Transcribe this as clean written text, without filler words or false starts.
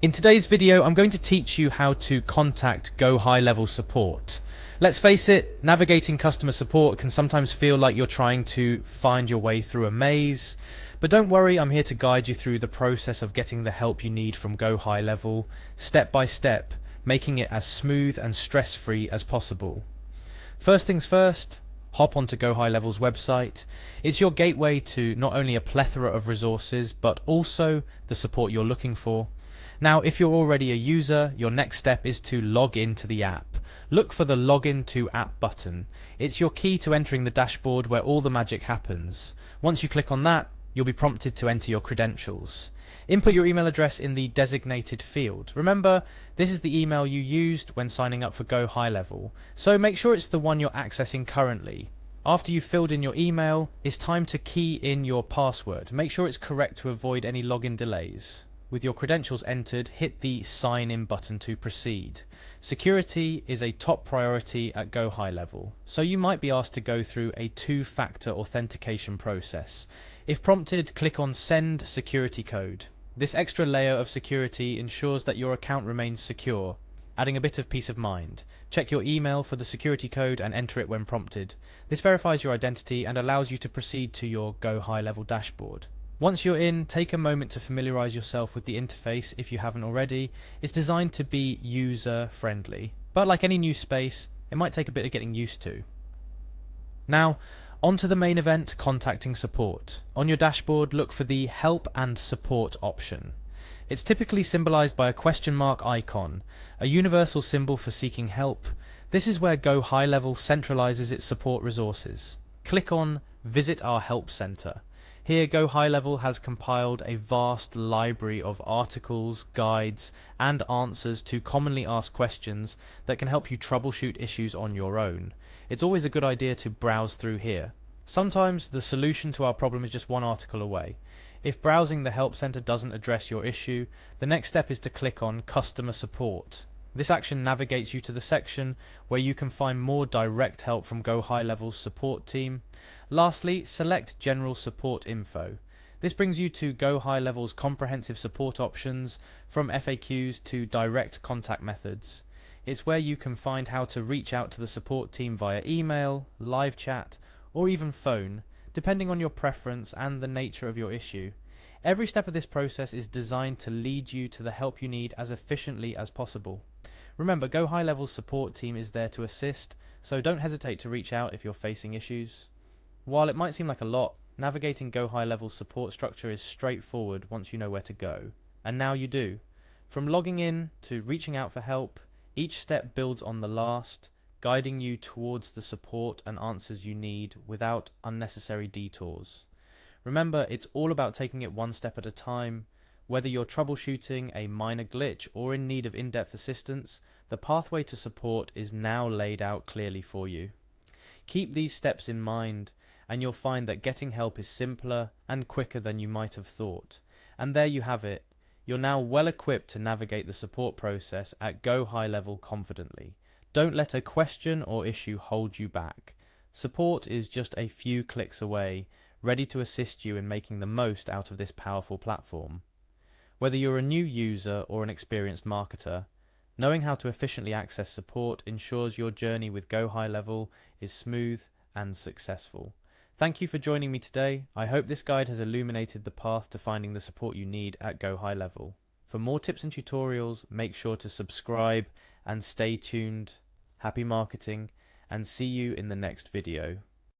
In today's video, I'm going to teach you how to contact Gohighlevel support. Let's face it, navigating customer support can sometimes feel like you're trying to find your way through a maze, but don't worry, I'm here to guide you through the process of getting the help you need from Gohighlevel, step by step, making it as smooth and stress-free as possible. First things first, hop onto Gohighlevel's website. It's your gateway to not only a plethora of resources, but also the support you're looking for. Now, if you're already a user, your next step is to log into the app. Look for the Login to App button. It's your key to entering the dashboard where all the magic happens. Once you click on that, you'll be prompted to enter your credentials. Input your email address in the designated field. Remember, this is the email you used when signing up for Gohighlevel, so make sure it's the one you're accessing currently. After you've filled in your email, it's time to key in your password. Make sure it's correct to avoid any login delays. With your credentials entered, hit the sign in button to proceed. Security is a top priority at Gohighlevel, so you might be asked to go through a two-factor authentication process. If prompted, click on Send Security Code. This extra layer of security ensures that your account remains secure, adding a bit of peace of mind. Check your email for the security code and enter it when prompted. This verifies your identity and allows you to proceed to your Gohighlevel dashboard. Once you're in, take a moment to familiarize yourself with the interface if you haven't already. It's designed to be user-friendly, but like any new space, it might take a bit of getting used to. Now, on to the main event, contacting support. On your dashboard, look for the Help and Support option. It's typically symbolized by a question mark icon, a universal symbol for seeking help. This is where Gohighlevel centralizes its support resources. Click on Visit Our Help Center. Here, Gohighlevel has compiled a vast library of articles, guides, and answers to commonly asked questions that can help you troubleshoot issues on your own. It's always a good idea to browse through here. Sometimes the solution to our problem is just one article away. If browsing the Help Center doesn't address your issue, the next step is to click on Customer Support. This action navigates you to the section where you can find more direct help from Gohighlevel's support team. Lastly, select General Support Info. This brings you to Gohighlevel's comprehensive support options, from FAQs to direct contact methods. It's where you can find how to reach out to the support team via email, live chat, or even phone, depending on your preference and the nature of your issue. Every step of this process is designed to lead you to the help you need as efficiently as possible. Remember, Gohighlevel's support team is there to assist, so don't hesitate to reach out if you're facing issues. While it might seem like a lot, navigating Gohighlevel's support structure is straightforward once you know where to go. And now you do. From logging in to reaching out for help, each step builds on the last, guiding you towards the support and answers you need without unnecessary detours. Remember, it's all about taking it one step at a time. Whether you're troubleshooting a minor glitch or in need of in-depth assistance, the pathway to support is now laid out clearly for you. Keep these steps in mind, and you'll find that getting help is simpler and quicker than you might have thought. And there you have it. You're now well equipped to navigate the support process at Gohighlevel confidently. Don't let a question or issue hold you back. Support is just a few clicks away, ready to assist you in making the most out of this powerful platform. Whether you're a new user or an experienced marketer, knowing how to efficiently access support ensures your journey with Gohighlevel is smooth and successful. Thank you for joining me today. I hope this guide has illuminated the path to finding the support you need at Gohighlevel. For more tips and tutorials, make sure to subscribe and stay tuned. Happy marketing, and see you in the next video.